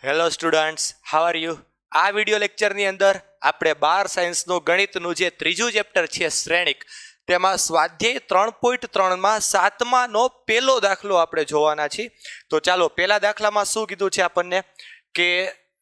Hello students, how are you? આ video લેક્ચરની અંદર આપણે 12 સાયન્સનું ગણિતનું જે ત્રીજું ચેપ્ટર છે શ્રેણિક, તેમાં સ્વાધ્યાય 3.3માં સાતમાનો પહેલો દાખલો આપણે જોવાના છીએ. તો ચાલો પહેલા દાખલામાં શું કીધું છે આપણને કે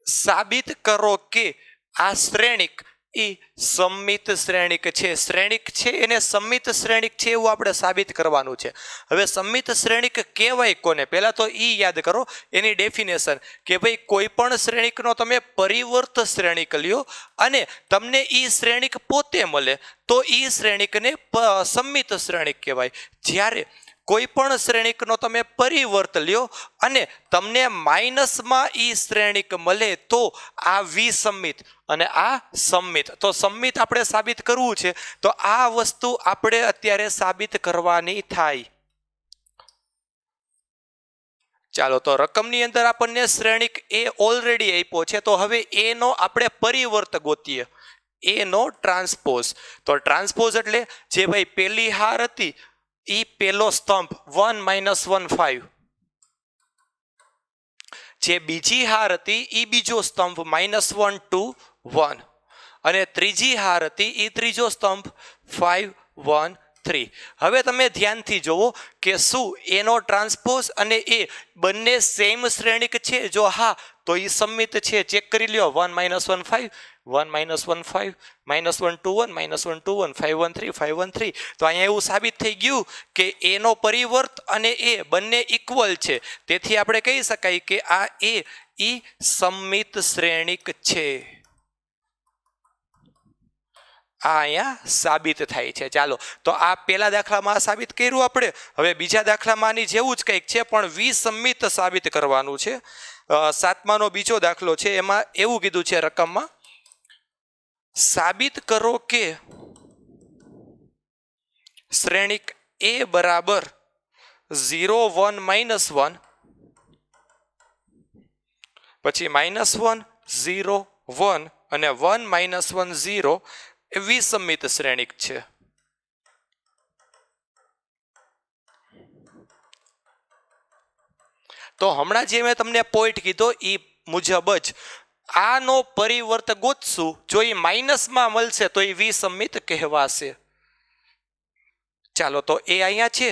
સાબિત કરો કે આ શ્રેણિક એ સમમિત શ્રેણિક છે. શ્રેણિક છે એને સમમિત શ્રેણિક છે એવું આપણે સાબિત કરવાનું છે. હવે સમમિત શ્રેણિક કહેવાય કોને, પહેલા તો ઈ યાદ કરો એની ડેફિનેશન કે ભાઈ કોઈ પણ શ્રેણિકનો તમે પરિવર્ત શ્રેણિક લ્યો અને તમને ઈ શ્રેણિક પોતે મળે તો ઈ શ્રેણિકને સમમિત શ્રેણિક કહેવાય. જ્યારે કોઈ પણ શ્રેણિકનો તમે પરિવર્ત લ્યો અને તમને માઇનસમાં ઈ શ્રેણિક મળે તો આ વિસમ્મિત અને આ સમમિત. તો સમમિત આપણે સાબિત કરવું છે તો આ વસ્તુ આપણે અત્યારે સાબિત કરવાની થાય. ચાલો, તો રકમની અંદર આપણને શ્રેણિક એ ઓલરેડી આપ્યો છે, તો હવે એનો આપણે પરિવર્ત ગોતીએ, એનો ટ્રાન્સપોઝ. તો ટ્રાન્સપોઝ એટલે જે ભાઈ પેલી હાર હતી ઈ પેલો સ્તંભ 1 - 1 5, જે બીજી હાર હતી ઈ બીજો સ્તંભ -1 2 1, અને ત્રીજી હાર હતી ઈ ત્રીજો સ્તંભ 5 1 3. હવે તમે ધ્યાનથી જુઓ કે શું એનો ટ્રાન્સપોઝ અને એ બંને સેમ શ્રેણિક છે? જો હા તો એ સમમિત છે. ચેક કરી લ્યો. 1 - 1 5, 1 - 1 5, -1 2 1, -1 2 1, 5 1 3, 5 1 3. તો અહીંયા એવું સાબિત થઈ ગયું કે એનો પરિવર્ત અને એ બંને ઇક્વલ છે. તેથી આપણે કહી શકાય કે આ એ ઈ સમમિત શ્રેણિક છે. આ અહીંયા સાબિત થાય છે. ચાલો, તો આ પહેલા દાખલામાં સાબિત કર્યું આપણે. હવે બીજા દાખલામાં આની જેવું જ કંઈક છે પણ વિસમ્મિત સાબિત કરવાનું છે. સાતમાનો બીજો દાખલો છે, એમાં એવું કીધું છે રકમમાં, સાબિત કરો કે શ્રેણિક એ બરાબર 0 1 -1 પછી -1 0 1 અને 1 -1 0 એ વિસમ્મિત શ્રેણિક છે. તો હમણાં જે મેં તમને પોઈન્ટ કીધો એ મુજબ જ આનો પરિવર્ત ગોતશું. જો એ માઇનસમાં મળશે તો એ વિસમ્મિત કહેવાશે. ચાલો, તો એ અહીંયા છે,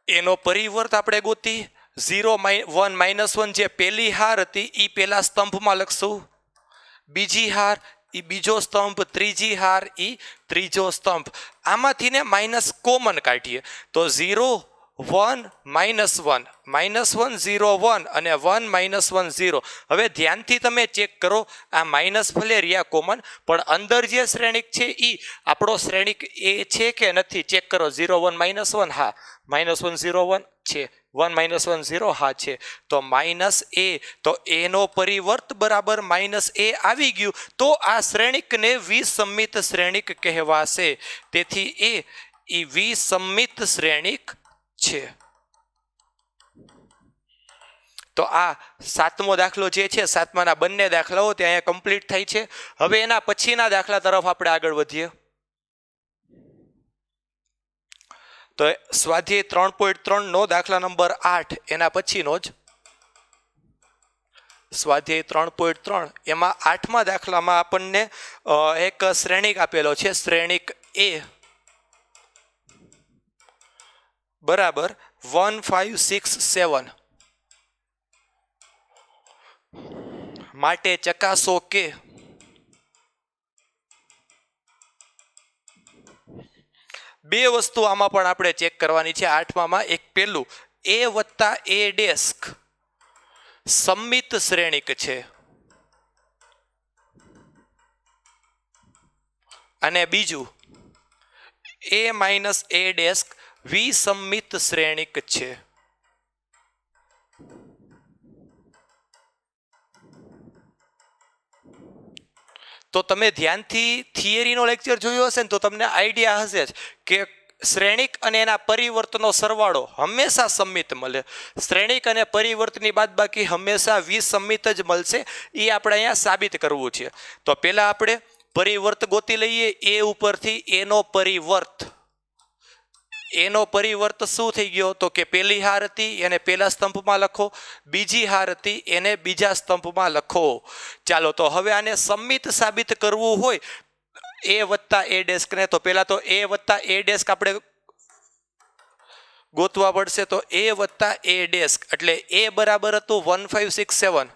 એનો પરિવર્ત આપણે ગોતી. 0 1 -1 જે પહેલી હાર હતી એ પહેલા સ્તંભમાં લખશું, બીજી હાર ઈ બીજો સ્તંભ, ત્રીજી હાર ઈ ત્રીજો સ્તંભ. આમાંથી ને માઇનસ કોમન કાઢીએ તો 0 1 -1, -1 0 1 અને 1 -1 0. હવે ધ્યાનથી તમે ચેક કરો, આ માઇનસ ભલે રહ્યા કોમન પણ અંદર જે શ્રેણિક છે ઈ આપણો શ્રેણિક એ છે કે નથી? ચેક કરો. 0 1 -1, હા. -1 0 1 છે. 1 -1 0, હા છે. તો -a, તો એનો પરિવર્ત બરાબર -a આવી ગયું તો આ શ્રેણિકને વિસમ્મિત શ્રેણિક કહેવાશે. તેથી એ વિસમ્મિત શ્રેણિક છે. તો આ સાતમો દાખલો જે છે, સાતમાના બંને દાખલાઓ ત્યાં કમ્પ્લીટ થાય છે. હવે એના પછીના દાખલા તરફ આપણે આગળ વધીએ. તો સ્વાધ્યાય 3.3 નો દાખલા નંબર 8 એના પછીનો જ સ્વાધ્યાય 3.3, એમાં 8મા દાખલામાં આપણને એક શ્રેણિક આપેલો છે, શ્રેણિક એ બરાબર 1 5 6 7 માટે ચકાસો કે બે વસ્તુ આમાં પણ આપણે ચેક કરવાની છે. 8માં એક પેલું a વત્તા a ડેસ્ક સમમિત શ્રેણિક છે, અને બીજું a માઇનસ a ડેસ્ક વિસમ્મિત શ્રેણિક છે. તો તમે ધ્યાનથી થિયરીનો લેક્ચર જોયો હશે ને તો તમને આઈડિયા હશે જ કે શ્રેણિક અને એના પરિવર્તનો સરવાળો હંમેશા સમમિત મળે. શ્રેણિક અને પરિવર્તની બાદબાકી હંમેશા વિસમ્મિત જ મળશે. એ આપણે અહીંયા સાબિત કરવું છે. તો પહેલા આપણે પરિવર્ત ગોતી લઈએ. એ ઉપરથી એનો પરિવર્ત એનો પરિવર્ત શું થઈ ગયો તો કે પેલી હાર હતી એને પેલા સ્તંભમાં લખો, બીજી હાર હતી એને બીજા સ્તંભમાં લખો. ચાલો તો હવે આને સંમિત સાબિત કરવું હોય એ વત્તા એ ડેસ્ક ને, તો પેલા તો એ વત્તા એ ડેસ્ક આપણે ગોતવા પડશે. તો એ વત્તા એ ડેસ્ક એટલે એ બરાબર હતું 1567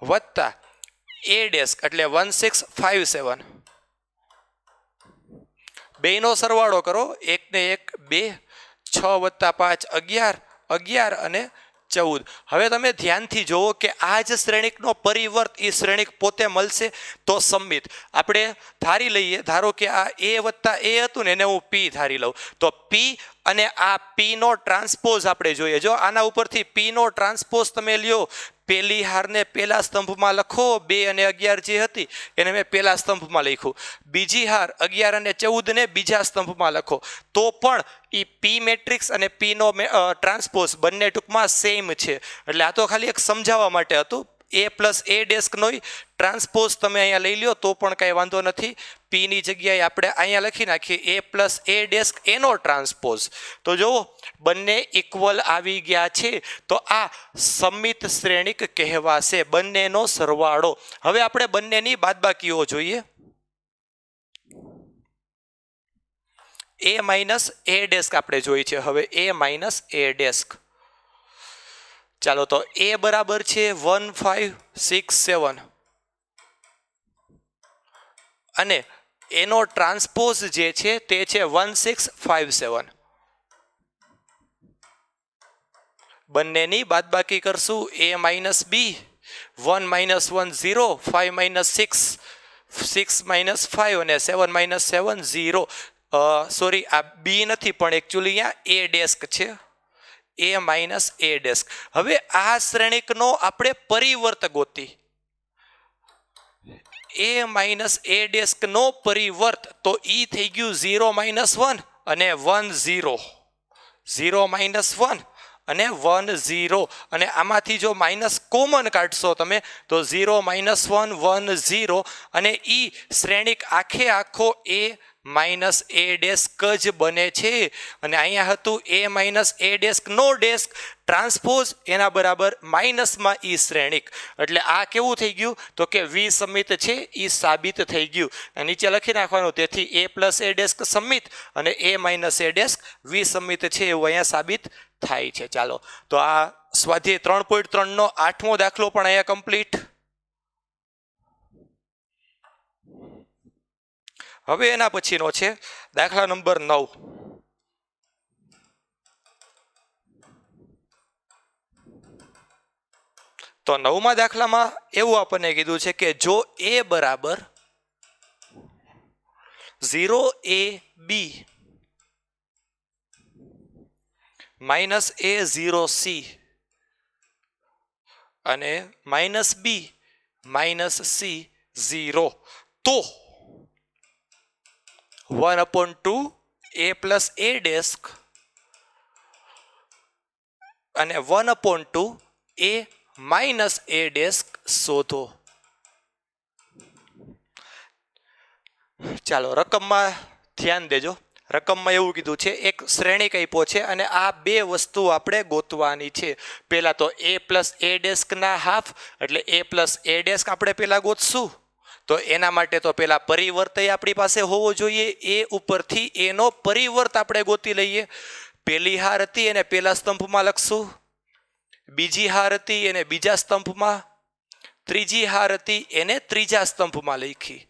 વત્તા એ ડેસ્ક એટલે 1657. બેનો સરવાળો કરો, 1 ને 1 2, 6 વત્તા 5 11, 11 અને 14. હવે તમે ધ્યાનથી જુઓ કે આ જ શ્રેણિકનો પરિવર્ત એ શ્રેણિક પોતે મળશે તો સંમિત. આપણે ધારી લઈએ, ધારો કે આ એ વત્તા એ હતું ને એને હું પી ધારી લઉં, તો પી અને આ પી નો ટ્રાન્સપોઝ આપણે જોઈએ. જો આના ઉપરથી પી નો ટ્રાન્સપોઝ તમે લ્યો, પેલી હારને પેલા સ્તંભમાં લખો, 2 અને 11 જે હતી એને મેં પેલા સ્તંભમાં લખ્યું, બીજી હાર 11 અને 14 ને બીજા સ્તંભમાં લખો, તો પણ એ પી મેટ્રિક્સ અને પી નો ટ્રાન્સપોઝ બંને ટૂંકમાં સેમ છે. એટલે આ તો ખાલી એક સમજાવવા માટે હતું. એ પ્લસ એ ડેસ્કનો ટ્રાન્સપોઝ તમે અહીંયા લઈ લ્યો તો પણ કાંઈ વાંધો નથી. પીની જગ્યાએ આપણે અહીંયા લખી નાખીએ એ પ્લસ એ ડેસ્ક એનો ટ્રાન્સપોઝ. તો જુઓ બંને ઇક્વલ આવી ગયા છે, તો આ સંમિત શ્રેણિક કહેવાશે, બંનેનો સરવાળો. હવે આપણે બંનેની બાદબાકીઓ જોઈએ. એ માઇનસ એ ડેસ્ક આપણે જોઈ છે. હવે એ માઇનસ એ ડેસ્ક, ચાલો તો એ બરાબર છે 1567 અને એનો ટ્રાન્સપોઝ જે છે તે છે 1657. બંનેની બાદબાકી કરશું. એ માઇનસ બી, 1 માઇનસ 1 0, 5 માઇનસ 6, 6 માઇનસ 5 અને 7 માઇનસ 7 0. સોરી, આ બી નથી પણ એકચ્યુઅલી અહીંયા એ ડેસ્ક છે, એ માઇનસ એ ડેસ્ક. હવે આ શ્રેણિકનો આપણે પરિવર્ત ગોતી. એ માઇનસ એ ડેસ્ક નો પરિવર્ત તો ઈ થઈ ગયું 0 માઇનસ 1 અને 1 0, 0 માઇનસ 1 અને 1 0, અને આમાંથી જો માઇનસ કોમન કાઢશો તમે તો 0 માઇનસ 1 1 0, અને ઈ શ્રેણિક આખે આખો એ માઇનસ એ ડેસ્ક જ બને છે. અને અહીંયા હતું એ માઇનસ એ ડેસ્ક નો ડેસ્ક ટ્રાન્સપોઝ એના બરાબર માઇનસમાં ઈ શ્રેણિક. એટલે આ કેવું થઈ ગયું તો કે વિસમિત છે, ઈ સાબિત થઈ ગયું. નીચે લખી નાખવાનું, તેથી એ પ્લસ એ ડેસ્ક સંમિત અને એ માઇનસ એ ડેસ્ક વિસમિત છે એવું અહીંયા સાબિત થાય છે. ચાલો તો આ સ્વાધ્યાય 3.3 નો 8મો દાખલો પણ અહીંયા કમ્પ્લીટ. હવે એના પછીનો છે દાખલા નંબર 9. તો 9મા દાખલામાં એવું આપણને કીધું છે કે જો એ બરાબર 0ab માઇનસ a0c અને માઇનસ b માઇનસ c0, તો 1/2 a પ્લસ a ડેસ્ક અને 1/2 a માઇનસ એ ડેસ્ક શોધો. ચાલો રકમમાં ધ્યાન દેજો. રકમમાં એવું કીધું છે એક શ્રેણિક આપ્યો છે અને આ બે વસ્તુ આપણે ગોતવાની છે. પહેલા તો એ પ્લસ એ ડેસ્કના હાફ એટલે એ પ્લસ એ ડેસ્ક આપણે પહેલા ગોતશું. તો એના માટે તો પહેલા પરિવર્ત આપણી પાસે હોવો જોઈએ. એ ઉપરથી એનો પરિવર્ત આપણે ગોતી લઈએ. પહેલી હાર હતી એને પહેલા સ્તંભમાં લખશું, બીજી હાર હતી એને બીજા સ્તંભમાં, ત્રીજી હાર હતી એને ત્રીજા સ્તંભમાં લખી.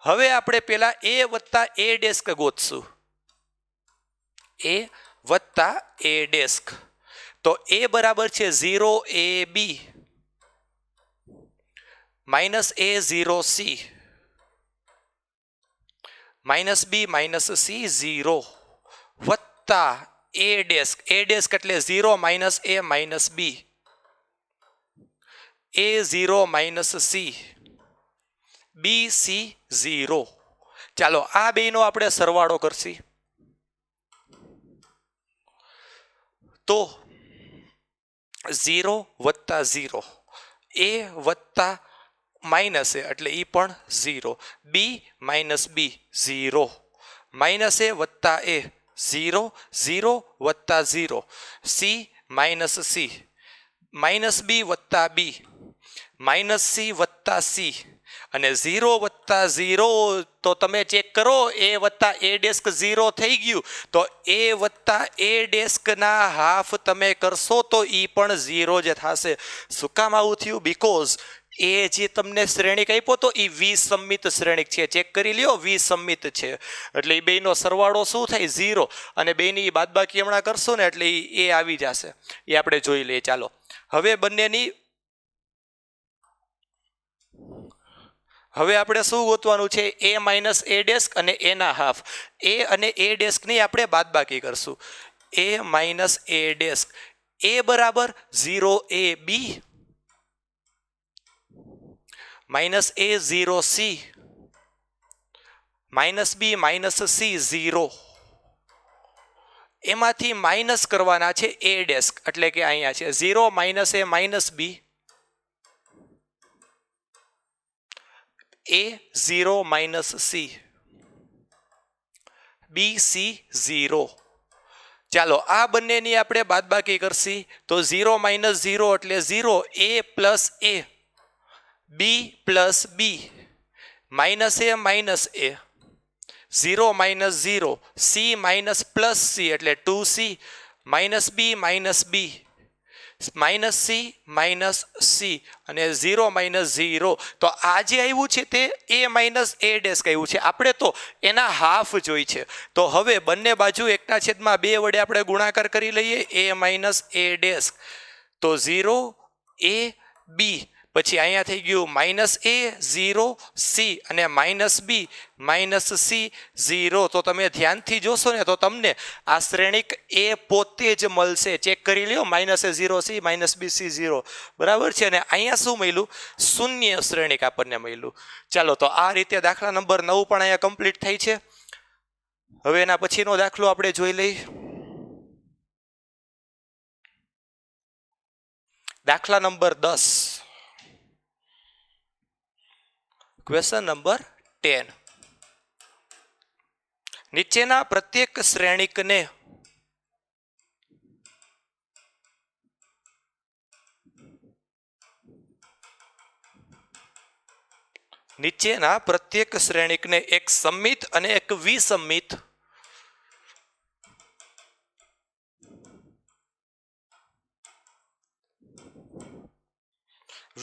હવે આપણે પેલા એ વત્તા એ ડેસ્ક ગોતશું. એ વત્તા એ ડેસ્ક, તો એ બરાબર છે 0ab minus a0c minus b minus c0 વત્તા એ ડેસ્ક, એ ડેસ્ક એટલે 0 minus a minus b, a0 minus c, bc0. ચાલો આ બેનો આપણે સરવાળો કરશી. તો 0 વત્તા 0, a વત્તા માઇનસ એ એટલે એ પણ 0, b માઇનસ b 0 માઇનસ એ વત્તા એ, 0 0 વત્તા 0, સી માઇનસ સી, માઇનસ બી વત્તા બી, માઇનસ સી વત્તા સી, અને 0 વત્તા 0 તો તમે ચેક કરો, એ વત્તા એ ડેસ્ક 0 થઈ ગયું, તો એ વત્તા એ ડેસ્કના હાફ તમે કરશો તો એ પણ 0 જ થશે. શું કામ આવું થયું? બીકોઝ એ જે તમને શ્રેણિક આપ્યો તો એ વિસંમિત શ્રેણિક છે. ચેક કરી લ્યો, વિસંમિત છે એટલે એ બેનો સરવાળો શું થાય? 0. અને બેની બાદબાકી હમણાં કરશો ને એટલે એ આવી જશે. એ આપણે જોઈ લઈએ. ચાલો હવે બંનેની હવે આપણે શું ગોતવાનું છે? એ માઇનસ એ ડેસ્ક અને એના હાફ. એ અને એ ડેસ્કની આપણે બાદબાકી કરશું. એ માઇનસ એ ડેસ્ક, એ બરાબર 0 એ બી માઇનસ એ 0 સી માઇનસ બી માઇનસ સી 0. એમાંથી માઇનસ કરવાના છે એ ડેસ્ક, એટલે કે અહીંયા છે 0 માઇનસ એ માઇનસ બી, એ 0 માઇનસ સી, બી સી 0. ચાલો આ બંનેની આપણે બાદબાકી કરશી તો 0 માઇનસ 0 એટલે 0, એ પ્લસ એ, બી પ્લસ બી, માઇનસ એ માઇનસ એ, 0 minus 0, C minus plus C એટલે 2c, માઇનસ બી માઇનસ બી, માઇનસ સી માઇનસ સી, અને 0 માઇનસ 0. તો આ જે આવ્યું છે તે એ માઇનસ એ ડેસ્ક આવ્યું છે. આપણે તો એના હાફ જોઈ છે. તો હવે બંને બાજુ 1/2 વડે આપણે ગુણાકાર કરી લઈએ. એ માઇનસ એ ડેસ્ક તો 0 એ બી, પછી અહીંયા થઈ ગયું માઇનસ એ 0 સી અને માઇનસ બી માઇનસ સી 0. તો તમે ધ્યાનથી જોશો ને તો તમને આ શ્રેણિક એ પોતે જ મળશે. ચેક કરી લ્યો, માઇનસ એ 0 સી માઇનસ બી સી 0 બરાબર છે. અને અહીંયા શું મળ્યું? શૂન્ય શ્રેણિક આપણને મળ્યું. ચાલો તો આ રીતે દાખલા નંબર 9 પણ અહીંયા કમ્પ્લીટ થઈ છે. હવે એના પછીનો દાખલો આપણે જોઈ લઈએ. દાખલા નંબર 10, ક્વેશ્ચન નંબર 10. નીચેના પ્રત્યેક શ્રેણિકને એક સંમિત અને એક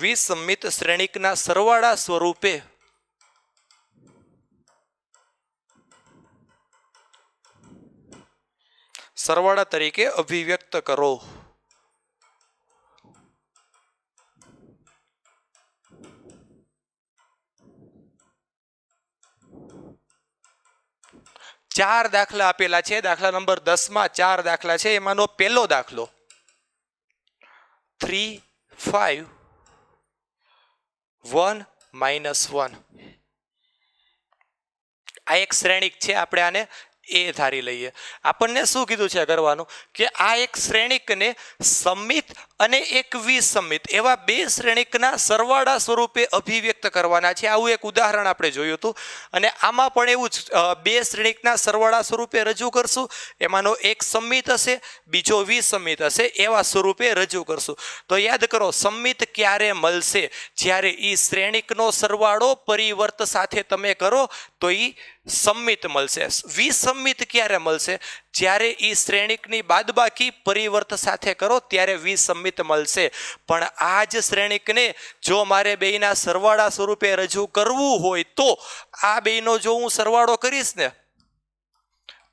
વિસંમિત શ્રેણિકના સરવાળા સ્વરૂપે સરવાળા તરીકે અભિવ્યક્ત કરો. ચાર દાખલા આપેલા છે. દાખલા નંબર 10 માં 4 દાખલા છે. એમાંનો પહેલો દાખલો 3 5 1 -1. આ એક શ્રેણિક છે. આપણે આને એ ધારી લઈએ. આપણને શું કીધું છે કરવાનું? કે આ એક શ્રેણિકને સંમિત અને એક વિસંમિત એવા બે શ્રેણિકના સરવાળા સ્વરૂપે અભિવ્યક્ત કરવાના છે. આવું એક ઉદાહરણ આપણે જોયું હતું. અને આમાં પણ એવું જ બે શ્રેણિકના સરવાળા સ્વરૂપે રજૂ કરશું. એમાંનો એક સંમિત હશે, બીજો વિસંમિત હશે, એવા સ્વરૂપે રજૂ કરશું. તો યાદ કરો, સંમિત ક્યારે મળશે? જ્યારે એ શ્રેણિકનો સરવાળો પરિવર્ત સાથે તમે કરો તો એ સંમિત મળશે. વિસંમિત ક્યારે મળશે? જ્યારે એ શ્રેણિકની બાદબાકી પરિવર્ત સાથે કરો ત્યારે વિસંમિત મળશે. પણ આ જ શ્રેણિકને જો મારે બેયના સરવાળા સ્વરૂપે રજૂ કરવું હોય તો આ બેયનો જો હું સરવાળો કરીશ ને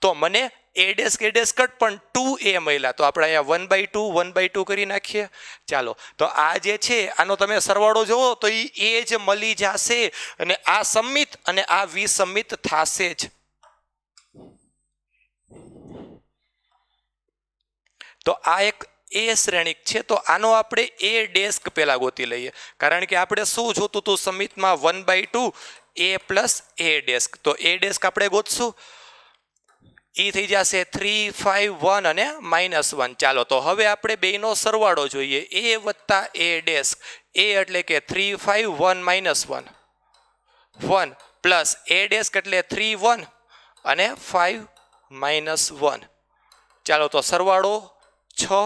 તો મને એ ડેસ્ક કટ પણ 2a મળ્યા. તો આપણે અહીંયા 1/2 કરી નાખીએ. ચાલો તો આ જે છે આનો તમે સરવાળો જોવો તો એ જ મળી જશે અને આ સંમિત અને આ વિસંમિત થશે જ. તો આ એક એ શ્રેણિક છે. તો આનો આપણે એ ડેસ્ક પહેલા ગોતી લઈએ. કારણ કે આપણે શું જોતું હતું સંમિતમાં? 1/2 a પ્લસ એ ડેસ્ક. તો એ ડેસ્ક આપણે ગોતશું. એ થઈ જશે 3 5 1 અને -1. ચાલો તો હવે આપણે બેયનો સરવાળો જોઈએ. એ વત્તા એ ડેસ્ક. એ એટલે કે 3 5 1 -1 1 પ્લસ એ ડેસ્ક એટલે 3 1 અને 5 -1. ચાલો તો સરવાળો 6,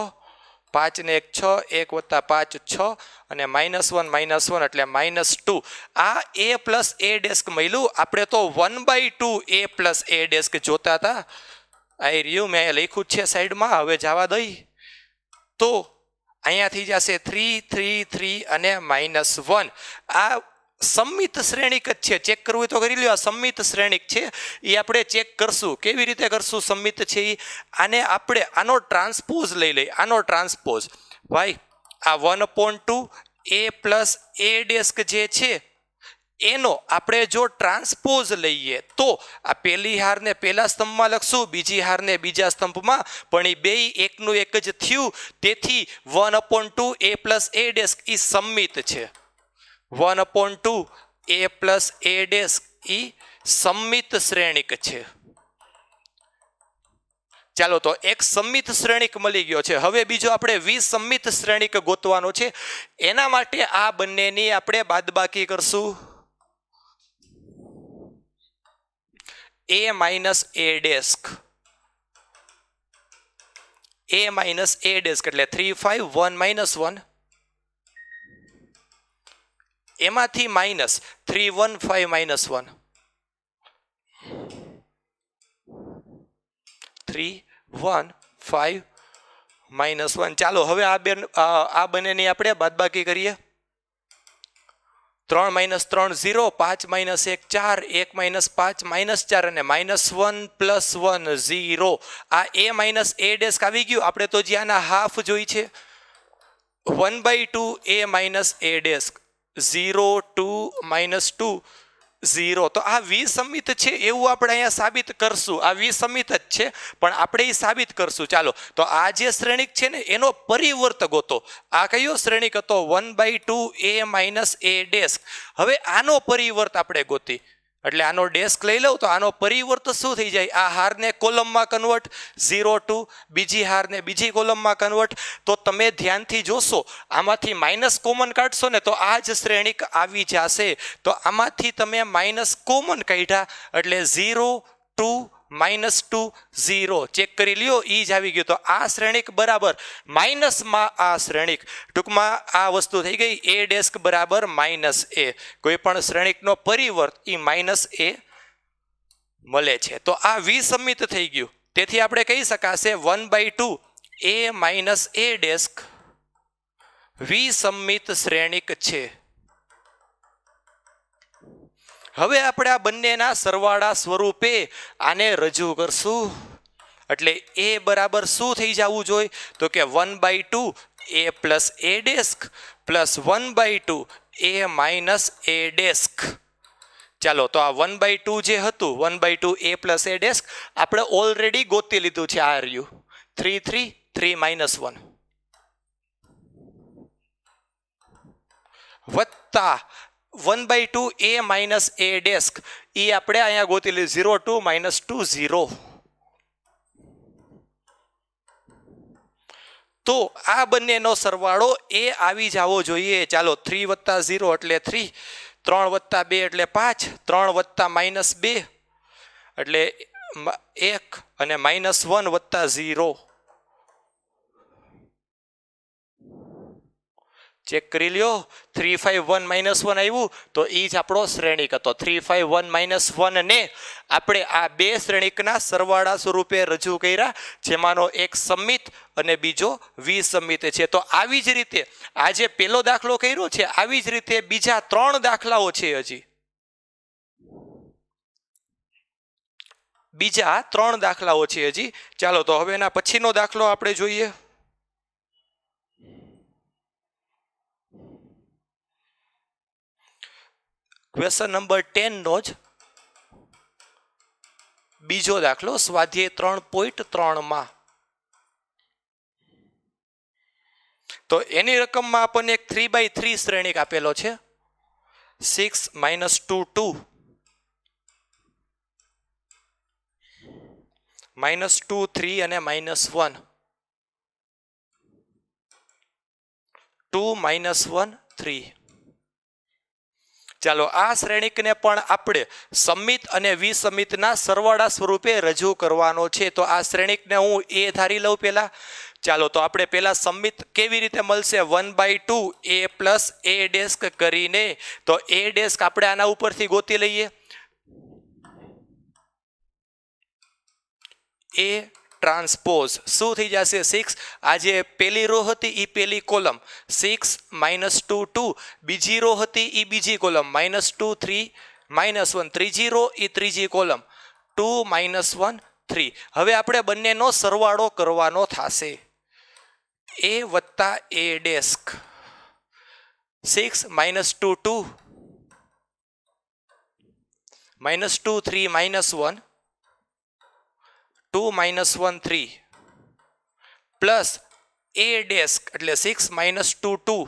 5 ને 1 6, 1 વત્તા 5 6 અને -1 એટલે -2. આ a પ્લસ a ડેસ્ક મળ્યું. આપણે તો 1/2 a પ્લસ a ડેસ્ક જોતા હતા. આ રહ્યું મેં લખ્યું છે સાઈડમાં. હવે જવા દઈ તો અહીંયાથી જશે 3 3 3 અને -1. આ સંમિત શ્રેણિક જ છે. ચેક કરવું હોય તો કરી લ્યો. આ સંમિત શ્રેણિક છે એ આપણે ચેક કરશું. કેવી રીતે કરશું સંમિત છે એ? આને આપણે આનો ટ્રાન્સપોઝ લઈ લઈએ. આનો ટ્રાન્સપોઝ ભાઈ આ 1/2 a પ્લસ a ડેસ્ક જે છે એનો આપણે જો ટ્રાન્સપોઝ લઈએ તો આ પહેલી હારને પહેલા સ્તંભમાં લખશું, બીજી હારને બીજા સ્તંભમાં, પણ એ બે એકનું એક જ થયું. તેથી 1/2 a પ્લસ a ડેસ્ક એ સંમિત છે. 1/2 a પ્લસ a ડેસ્ક એ સંમિત શ્રેણિક છે. ચાલો તો એક સંમિત શ્રેણિક મળી ગયો છે. હવે બીજો આપણે વિસંમિત શ્રેણિક ગોતવાનો છે. એના માટે આ બંનેની આપણે બાદબાકી કરશું. a minus a desk, a minus a desk એટલે 3 5 1 -1. એમાંથી માઇનસ 3 1 5 -1, 3 1 5 -1. ચાલો હવે આ બંનેની આપણે બાદબાકી કરીએ. 3 - 3 0, 5 - 1 4, 1 - 5 -4 અને -1 + 1 0. આ a માઇનસ a ડેસ્ક આવી ગયું. આપણે તો જે આના હાફ જોઈ છે 1/2 a માઇનસ a ડેસ્ક 0 2 -2 0. તો આ વિસંમિત છે એવું આપણે અહીંયા સાબિત કરશું. આ વિસંમિત જ છે પણ આપણે એ સાબિત કરશું. ચાલો તો આ જે શ્રેણિક છે ને એનો પરિવર્ત ગોતો. આ કયો શ્રેણિક હતો? 1/2 a માઇનસ a ડેસ્ક. હવે આનો પરિવર્ત આપણે ગોતી એટલે આનો ડેસ્ક લઈ લઉં તો આનો પરિવર્ત શું થઈ જાય? આ હારને કોલમમાં કન્વર્ટ 0 2, બીજી હારને બીજી કોલમમાં કન્વર્ટ. તો તમે ધ્યાનથી જોશો આમાંથી માઇનસ કોમન કાઢશો ને તો આ જ શ્રેણિક આવી જશે. તો આમાંથી તમે માઇનસ કોમન કાઢ્યા એટલે 0 2 -2 0. ચેક કરી લ્યો એ જ આવી ગયું. તો આ શ્રેણિક બરાબર માઇનસમાં આ શ્રેણિક. ટૂંકમાં આ વસ્તુ થઈ ગઈ a ડેસ્ક બરાબર -a. કોઈ પણ શ્રેણિકનો પરિવર્ત એ -a મળે છે. તો આ વિસંમિત થઈ ગયું. તેથી આપણે કહી શકાશે 1/2 a માઇનસ a ડેસ્ક વિસંમિત શ્રેણિક છે. હવે આપણે આ બંનેના સરવાળા સ્વરૂપે આને રજૂ કરશું. એટલે a બરાબર શું થઈ જવું જોઈએ? તો કે 1/2 a plus a desk plus 1/2 a minus a desk. ચાલો તો આ 1/2 જે હતું 1/2 a પ્લસ a ડેસ્ક આપણે ઓલરેડી ગોતી લીધું છે. આ રહ્યું 3 3 3 -1 વત્તા 1/2 a માઇનસ a ડેસ્ક એ આપણે અહીંયા ગોતી લીધું 0 2 -2 0. તો આ બંનેનો સરવાળો એ આવી જવો જોઈએ. ચાલો 3 + 0 એટલે 3, 3 + 2 એટલે 5, 3 વત્તા -2 એટલે 1 અને -1 + 0. ચેક કરી લ્યો 3 5 1 -1 આવ્યું તો એ જ આપણો શ્રેણિક હતો. 3 5 1 -1 ને આપણે આ બે શ્રેણિકના સરવાળા સ્વરૂપે રજૂ કર્યા, જેમાંનો એક સંમિત અને બીજો વિસંમિત છે. તો આવી જ રીતે આ જે પહેલો દાખલો કર્યો છે આવી જ રીતે બીજા 3 દાખલાઓ છે. હજી બીજા 3 દાખલાઓ છે હજી. ચાલો તો હવે એના પછીનો દાખલો આપણે જોઈએ. ક્વેશ્ચન નંબર 10 નો જ બીજો દાખલો સ્વાધ્યાય 3.3 માં. તો એની રકમમાં આપણને એક 3/3 શ્રેણિક આપેલો છે. 6 -2 2 -2 3 અને -1 2 -1 3. ચાલો આ શ્રેણિકને પણ આપણે સમિત અને વિસમિતના સરવાળા સ્વરૂપે રજૂ કરવાનો છે. તો આ શ્રેણિકને હું એ ધારી લઉં પહેલા. ચાલો તો આપણે પહેલા સમિત કેવી રીતે મળશે 1/2 a પ્લસ a ડેસ્ક કરીને તો a ડેસ્ક આપણે આના ઉપરથી ગોતી લઈએ. a ટ્રાન્સપોઝ શું થઈ જશે 6. આ જે પહેલી રો હતી એ પહેલી કોલમ 6 -2 2, બીજી રો હતી એ બીજી કોલમ -2 3 -1, ત્રીજી રો એ ત્રીજી કોલમ 2 -1 3. હવે આપણે બંનેનો સરવાળો કરવાનો થશે. a વત્તા a desk 6 -2 2 -2 3 -1 2 -1 3 plus a desk એટલે 6 -2 2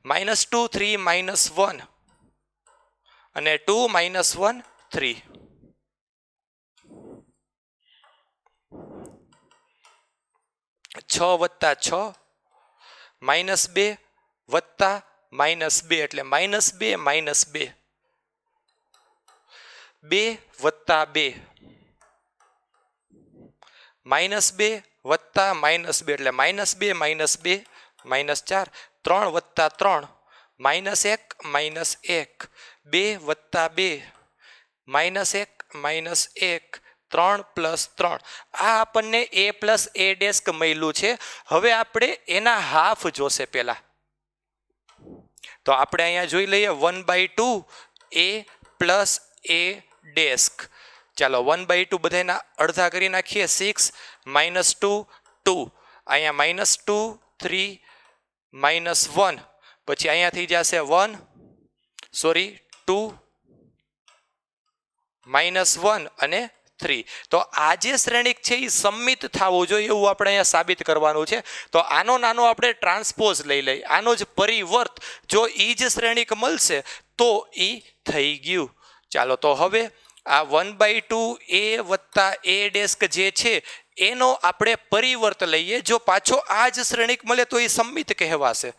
-2 3 -1 અને 2 -1 3. છ વત્તા 6 -2 વત્તા -2 એટલે -2 -2 2 વત્તા 2 -2 વત્તા -2 એટલે -2 -2 -4. 3 વત્તા 3 -1 -1 2 વત્તા 2 -1 -1 3 પ્લસ 3. આ આપણને a પ્લસ a ડેસ્ક મળ્યું છે. હવે આપણે એના હાફ જોશે પહેલા. તો આપણે અહીંયા જોઈ લઈએ 1/2 a પ્લસ a ડેસ્ક. ચાલો 1/2 બધાના અડધા કરી નાખીએ. 6 -2 2 અહીંયા -2 3 -1 પછી અહીંયા થઈ જશે 1 સોરી 2 -1 અને 3. તો આ જે શ્રેણિક છે એ સમિત થવું જોઈએ એવું આપણે અહીંયા સાબિત કરવાનું છે. તો આનો નાનો આપણે ટ્રાન્સપોઝ લઈ લઈએ. આનો જ પરિવર્ત જો એ જ શ્રેણિક મળશે તો એ થઈ ગયું. ચાલો તો હવે આ 1/2 a વત્તા a ડેસ્ક જે છે એનો આપણે પરિવર્ત લઈએ. જો પાછો આ જ શ્રેણિક મળે તો એ સમિત કહેવાશે.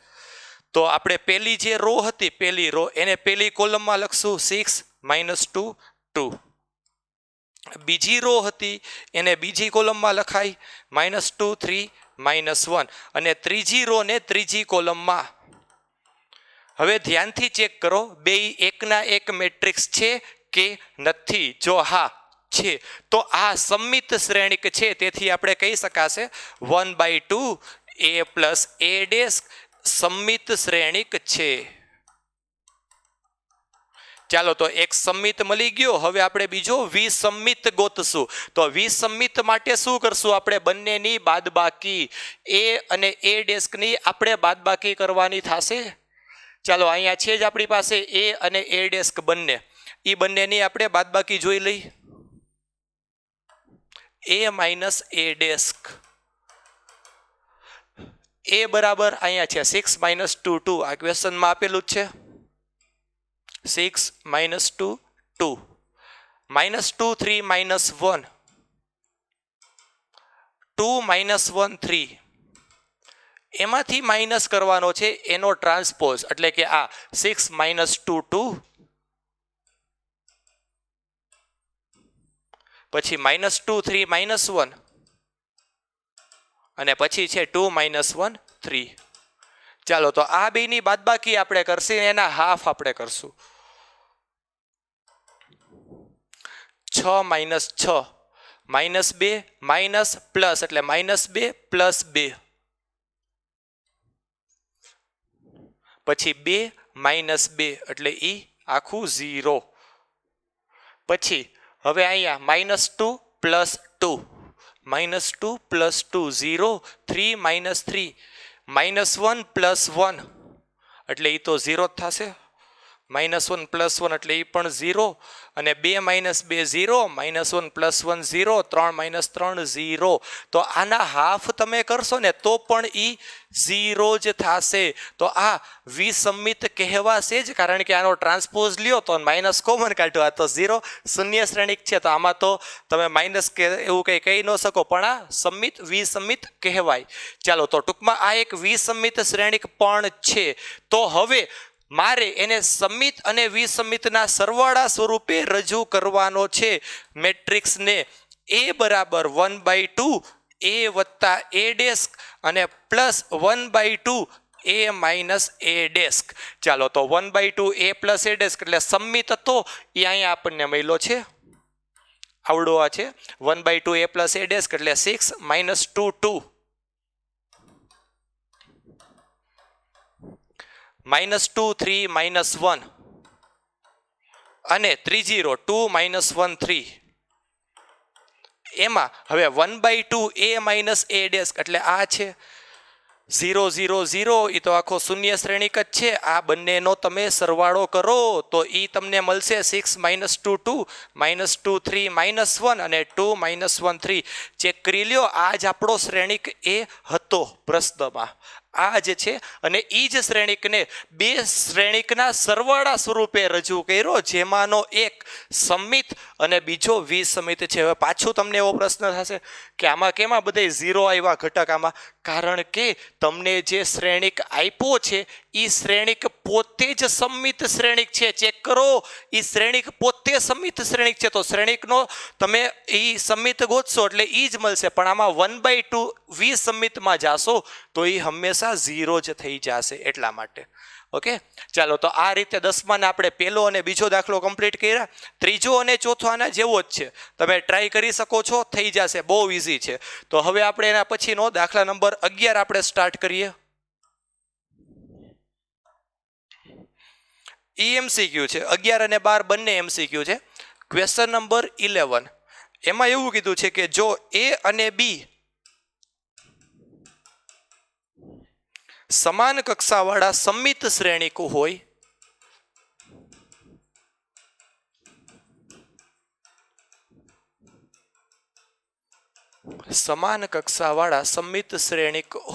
તો આપણે પહેલી જે રો હતી પહેલી રો એને પહેલી કોલમમાં લખશું 6 -2 2. બીજી રો હતી એને બીજી કોલમમાં લખાય -2 3 -1 અને ત્રીજી રો ને ત્રીજી કોલમમાં. હવે ધ્યાનથી ચેક કરો બે એકના એક મેટ્રિક્સ છે કે નથી. જો હા છે તો આ સમિત શ્રેણિક છે. તેથી આપણે કહી શકાશે 1/2 a પ્લસ a ડેસ્ક સમિત શ્રેણિક છે. ચાલો તો એક સમિત મળી ગયો. હવે આપણે બીજો વિસમિત ગોતશું. તો વિસમિત માટે શું કરશું આપણે બંનેની બાદબાકી a અને a ડેસ્કની આપણે બાદબાકી કરવાની થશે. ચાલો અહીંયા છે જ આપણી પાસે a અને a ડેસ્ક બંને. એ બંનેની આપણે બાદબાકી જોઈ લઈ. a minus a desk a બરાબર અહીંયા છે 6 -2 2 આ ક્વેશ્ચનમાં આપેલું જ છે. 6 -2 2 -2 3 -1 2 -1 3 એમાંથી માઇનસ કરવાનો છે એનો ટ્રાન્સપોઝ એટલે કે આ 6 -2 2 પછી -2 3 -1 અને પછી છે 2 -1 3. ચાલો તો આ બેની બાદબાકી આપણે કરશે એના હાફ આપણે કરશું. 6 -6 -2 માઇનસ પ્લસ એટલે -2 પ્લસ 2 પછી 2 -2 એટલે ઈ આખું 0. પછી હવે અહીંયા -2 પ્લસ 2 -2 પ્લસ 2 0 3 -3 -1 પ્લસ 1 એટલે એ તો 0 જ થશે. -1 પ્લસ 1 એટલે એ પણ 0 અને 2 -2 0 -1 પ્લસ 1 0 3 -3 0. તો આના હાફ તમે કરશો ને તો પણ એ 0 જ થશે. તો આ વિસમિત કહેવાશે જ કારણ કે આનો ટ્રાન્સપોઝ લ્યો તો માઇનસ કોમન કાઢ્યો. આ તો 0 શૂન્ય શ્રેણિક છે તો આમાં તો તમે માઇનસ કે એવું કંઈ કહી ન શકો પણ આ સમિત વિસમિત કહેવાય. ચાલો તો ટૂંકમાં આ એક વિસમિત શ્રેણિક પણ છે. તો હવે મારે એને સમિત અને વિસમિતના સરવાળા સ્વરૂપે રજૂ કરવાનો છે મેટ્રિક્સને એ બરાબર 1/2 એ વત્તા એ ડેસ્ક અને પ્લસ 1/2 એ માઇનસ એ ડેસ્ક. ચાલો તો 1/2 એ પ્લસ એ ડેસ્ક એટલે સમિત હતો એ અહીંયા આપણને મળ્યો છે, આવડો આ છે 1/2 એ પ્લસ એ ડેસ્ક એટલે 6 માઇનસ 2 2 -2 3 -1 અને 3 0 2 -1 3. એમાં હવે 1/2 એ માઇનસ એ ડેસ્ક એટલે આ છે 0 0 0 એ તો આખો શૂન્ય શ્રેણિક જ છે. આ બંનેનો તમે સરવાળો કરો તો એ તમને મળશે 6 -2 2 -2 3 -1 અને 2 -1 3. ચેક કરી લ્યો, આ જ આપણો શ્રેણિક એ હતો પ્રશ્નમાં, આ જ છે. અને એ જ શ્રેણિકને બે શ્રેણિકના સરવાળા સ્વરૂપે રજૂ કર્યો, જેમાંનો એક સમિત અને બીજો વિસમિત છે. હવે પાછું તમને એવો પ્રશ્ન થશે કે આમાં કેમાં બધે 0 આવ્યા ઘટક આમાં? કારણ કે તમને જે શ્રેણિક આપ્યો છે એ શ્રેણિક પોતે જ સમિત શ્રેણિક છે. ચેક કરો, એ શ્રેણિક પોતે સમિત શ્રેણિક છે, તો શ્રેણિકનો તમે એ સમિત ગોતશો એટલે એ જ મળશે. પણ આમાં 1/2 વિસમિતમાં જાશો તો એ હંમેશા 0 જ થઈ જશે એટલા માટે. ઓકે, ચાલો તો આ રીતે 10માના આપણે પહેલો અને બીજો દાખલો કમ્પ્લીટ કર્યા. ત્રીજો અને ચોથો આના જેવો જ છે, તમે ટ્રાય કરી શકો છો, થઈ જશે, બહુ ઇઝી છે. તો હવે આપણે એના પછીનો દાખલા નંબર 11 આપણે સ્ટાર્ટ કરીએ. એમસીક્યુ છે, 11 અને 12 બંને એમસીક્યુ છે. ક્વેશ્ચન નંબર 11 એમાં એવું કીધું છે કે જો એ અને બી સમાન કક્ષાવાળા સમિત શ્રેણિક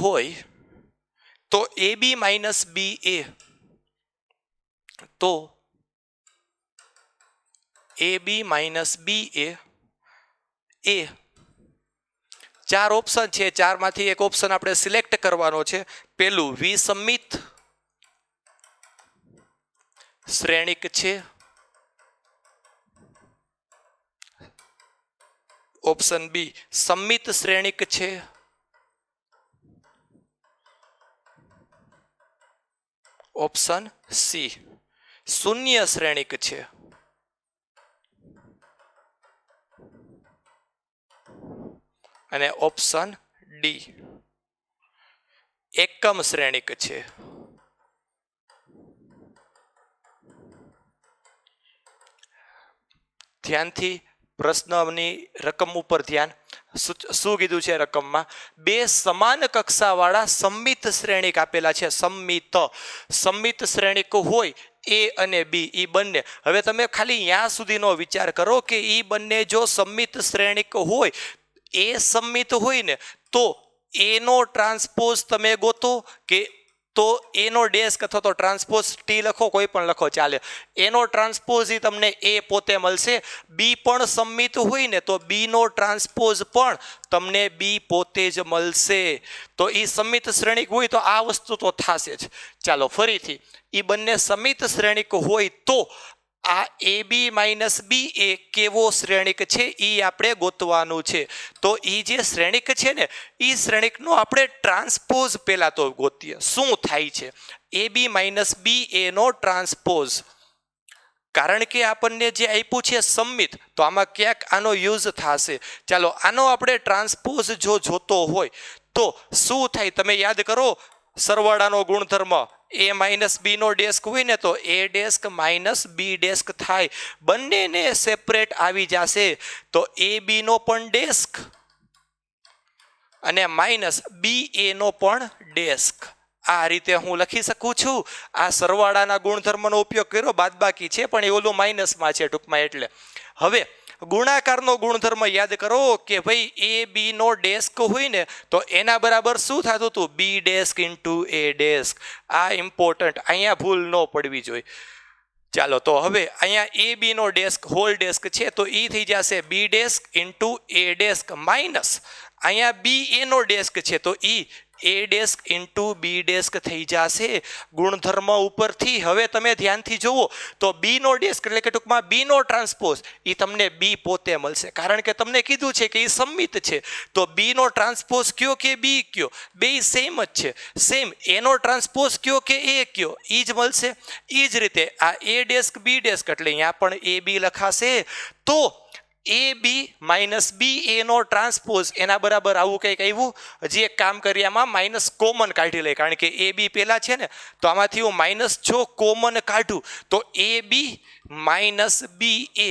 હોય તો AB minus BA AB minus BA એ 4 ઓપ્શન છે, 4 માંથી એક ઓપ્શન આપણે સિલેક્ટ કરવાનો છે. પેલું વિસમિત શ્રેણિક છે, ઓપ્શન બી સમિત શ્રેણિક છે, ઓપ્શન સી શૂન્ય શ્રેણિક છે, અને ઓપ્શન ડી એકમ શ્રેણિક છે. ધ્યાનથી પ્રશ્નની રકમ ઉપર ધ્યાન. શું કીધું છે રકમમાં? બે સમાન કક્ષાવાળા સમિત શ્રેણિક આપેલા છે. સમિત શ્રેણિક હોય એ અને બી એ બંને. હવે તમે ખાલી ત્યાં સુધીનો વિચાર કરો કે એ બંને જો સમિત શ્રેણિક હોય, એ સમિત હોય ને તો એનો ટ્રાન્સપોઝ તમે ગોતો કે તો એનો ડેસ્ક અથવા તો ટ્રાન્સપોઝ ટી લખો, કોઈ પણ લખો ચાલે. એનો ટ્રાન્સપોઝ એ તમને એ પોતે મળશે. બી પણ સમિત હોય ને તો બી નો ટ્રાન્સપોઝ પણ તમને બી પોતે જ મળશે. તો એ સમિત શ્રેણિક હોય તો આ વસ્તુ તો થશે જ. ચાલો ફરીથી, એ બંને સમિત શ્રેણિક હોય તો આ AB માઇનસ બી એ કેવો શ્રેણિક છે એ આપણે ગોતવાનું છે. તો એ જે શ્રેણિક છે ને એ શ્રેણિકનો આપણે ટ્રાન્સપોઝ પહેલા તો ગોતીએ. શું થાય છે AB માઇનસ બી એ નો ટ્રાન્સપોઝ? કારણ કે આપણને જે આપ્યું છે સમિત, તો આમાં ક્યાંક આનો યુઝ થશે. ચાલો આનો આપણે ટ્રાન્સપોઝ જો જોતો હોય તો શું થાય તમે યાદ કરો, સરવાળાનો ગુણધર્મ એ માઇનસ બી નો ડેસ્ક હોય ને તો એ ડેસ્ક માઇનસ બી ડેસ્ક થાય, બંનેને સેપરેટ આવી જશે. તો એ બી નો પણ ડેસ્ક અને માઇનસ બી એ નો પણ ડેસ્ક. આ રીતે હું લખી શકું છું. આ સરવાળાના ગુણધર્મનો ઉપયોગ કર્યો, બાદબાકી છે પણ એ ઓલું માઇનસમાં છે ટૂંકમાં. એટલે હવે ગુણાકારનો ગુણધર્મ યાદ કરો કે ભાઈ એ બી નો ડેસ્ક હોય ને તો એના બરાબર શું થતું હતું? બી ડેસ્ક ઇન્ટુ એ ડેસ્ક. આ ઇમ્પોર્ટન્ટ, અહીંયા ભૂલ ન પડવી જોઈએ. ચાલો તો હવે અહીંયા એ બી નો ડેસ્ક હોલ ડેસ્ક છે તો એ થઈ જશે બી ડેસ્ક ઇન્ટુ એ ડેસ્ક માઇનસ અહીંયા બી એ નો ડેસ્ક છે તો એ એ ડેસ્ક ઇન્ટુ બી ડેસ્ક થઈ જશે ગુણધર્મ ઉપરથી. હવે તમે ધ્યાનથી જુઓ તો બી નો ડેસ્ક એટલે કે ટૂંકમાં બી નો ટ્રાન્સપોઝ એ તમને બી પોતે મળશે, કારણ કે તમને કીધું છે કે એ સંમિત છે. તો બી નો ટ્રાન્સપોઝ કયો કે બી કયો, બે સેમ જ છે. સેમ એનો ટ્રાન્સપોઝ કયો કે એ કયો, એ જ મળશે. એ જ રીતે આ એ ડેસ્ક બી ડેસ્ક એટલે અહીંયા પણ એ બી લખાશે. તો એ બી માઇનસ બી એનો ટ્રાન્સપોઝ એના બરાબર આવું કંઈક આવ્યું. હજી એક કામ કરીએ, આમાં માઇનસ કોમન કાઢી લે, કારણ કે એ બી પહેલાં છે ને, તો આમાંથી હું માઇનસ જો કોમન કાઢું તો એ બી માઇનસ બી એ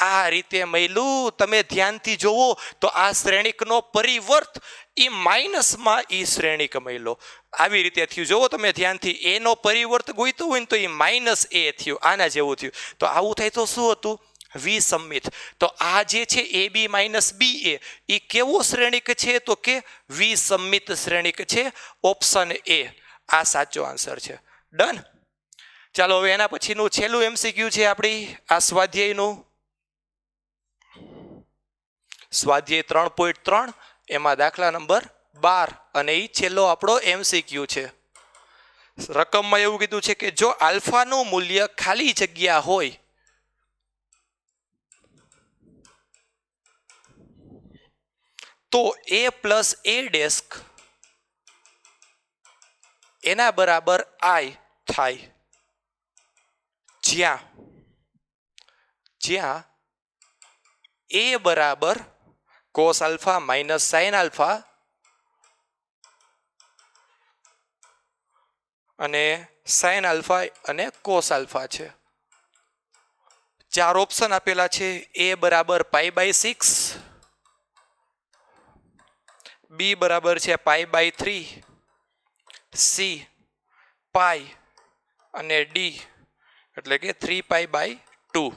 આ રીતે મળ્યું. તમે ધ્યાનથી જુઓ તો આ શ્રેણિકનો પરિવર્ત એ માઇનસમાં એ શ્રેણિક મળ્યો. આવી રીતે થયું. જુઓ તમે ધ્યાનથી, એનો પરિવર્ત ગોઈતો હોય ને તો એ માઇનસ એ થયું, આના જેવું થયું. તો આવું થાય તો શું હતું? વિસંમિત. તો આ જે છે એ બી માઇનસ બી એ કેવો શ્રેણિક છે? તો કે વિસંમિત શ્રેણિક છે. ઓપ્શન એ આ સાચો આન્સર છે. ડન. ચાલો હવે એના પછીનું છેલ્લું એમસીક્યુ છે આપણી આ સ્વાધ્યાયનું, સ્વાધ્યાય 3.3 એમાં દાખલા નંબર 12 અને એ છેલ્લો આપણો એમસીક્યુ છે. રકમમાં એવું કીધું છે કે જો આલ્ફાનું મૂલ્ય ખાલી જગ્યા હોય તો એ પ્લસ એ ડેસ્ક એના બરાબર આઈ થાય, જ્યાં એ બરાબર cos alpha minus sine alpha અને સાઇન આલ્ફા અને કોસ આલ્ફા છે. 4 ઓપ્શન આપેલા છે. એ બરાબર π/6, બી બરાબર છે π/3, સી પાઈ અને ડી એટલે કે 3π/2.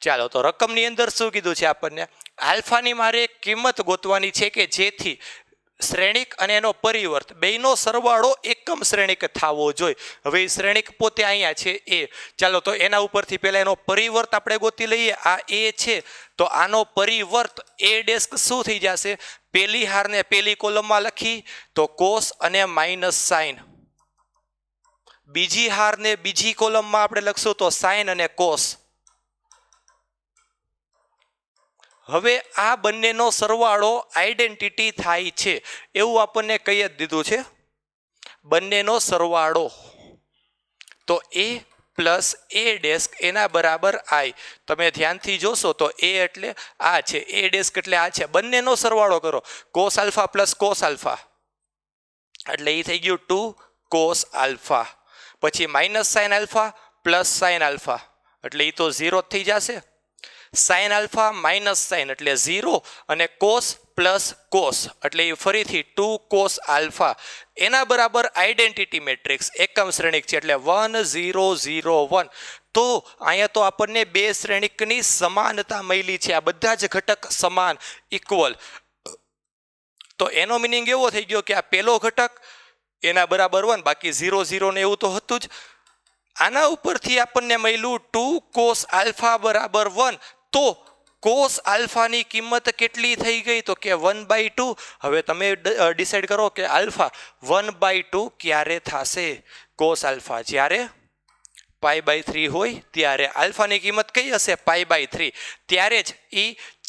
ચાલો તો રકમની અંદર શું કીધું છે આપણને? આલ્ફાની મારે એક કિંમત ગોતવાની છે કે જેથી શ્રેણિક અને એનો પરિવર્ત બેયનો સરવાળો એકમ શ્રેણિક થવો જોઈએ. હવે એ શ્રેણિક પોતે અહીંયા છે એ. ચાલો તો એના ઉપરથી પહેલા એનો પરિવર્ત આપણે ગોતી લઈએ. આ એ છે તો આનો પરિવર્ત એ ડેસ્ક શું થઈ જશે? પેલી હારને પેલી કોલમમાં લખી તો કોસ અને માઇનસ સાઇન, બીજી હારને બીજી કોલમમાં આપણે લખશું તો સાઇન અને કોસ. હવે આ બંનેનો સરવાળો આઈડેન્ટિટી થાય છે એવું આપણને કહી જ દીધું છે. બંનેનો સરવાળો તો એ પ્લસ એ ડેસ્ક એના બરાબર આઈ. તમે ધ્યાનથી જોશો તો એ એટલે આ છે, એ ડેસ્ક એટલે આ છે. બંનેનો સરવાળો કરો, cos alpha plus cos alpha એટલે એ થઈ ગયું 2 કોસ આલ્ફા. પછી minus sine alpha plus sine alpha એટલે એ તો 0 થઈ જશે. સાઇન આલ્ફા માઇનસ સાઇન એટલે 0 અને કોસ પ્લસ કોસ એટલે ફરીથી 2 કોસ આલ્ફા એના બરાબર આઈડેન્ટિટી મેટ્રિક્સ એકમ શ્રેણિક છે એટલે 1 0 0 1. તો અહીંયા તો આપણને બે શ્રેણિકની સમાનતા મળી છે. આ બધા જ ઘટક સમાન ઇક્વલ. તો એનો મિનિંગ એવો થઈ ગયો કે આ પહેલો ઘટક એના બરાબર 1, બાકી 0 0 ને એવું તો હતું જ. આના ઉપરથી આપણને મળ્યું 2 કોસ આલ્ફા બરાબર 1. તો કોસ આલ્ફાની કિંમત કેટલી થઈ ગઈ? તો કે 1/2. હવે તમે ડિસાઈડ કરો કે આલ્ફા 1/2 ક્યારે થશે? કોસ આલ્ફા જ્યારે π/3 હોય ત્યારે. આલ્ફાની કિંમત કઈ હશે? π/3. ત્યારે જ એ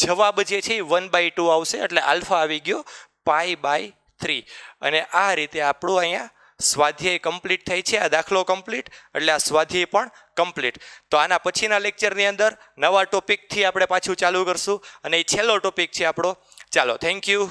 જવાબ જે છે એ 1/2 આવશે. એટલે આલ્ફા આવી ગયો π/3. અને આ રીતે આપણું અહીંયા સ્વાધ્યાય કમ્પ્લીટ થાય છે. આ દાખલો કમ્પ્લીટ એટલે આ સ્વાધ્યાય પણ કમ્પ્લીટ. તો આના પછીના લેક્ચરની અંદર નવા ટોપિકથી આપણે પાછું ચાલુ કરશું અને એ છેલ્લો ટોપિક છે આપણો. ચાલો, થેન્ક યુ.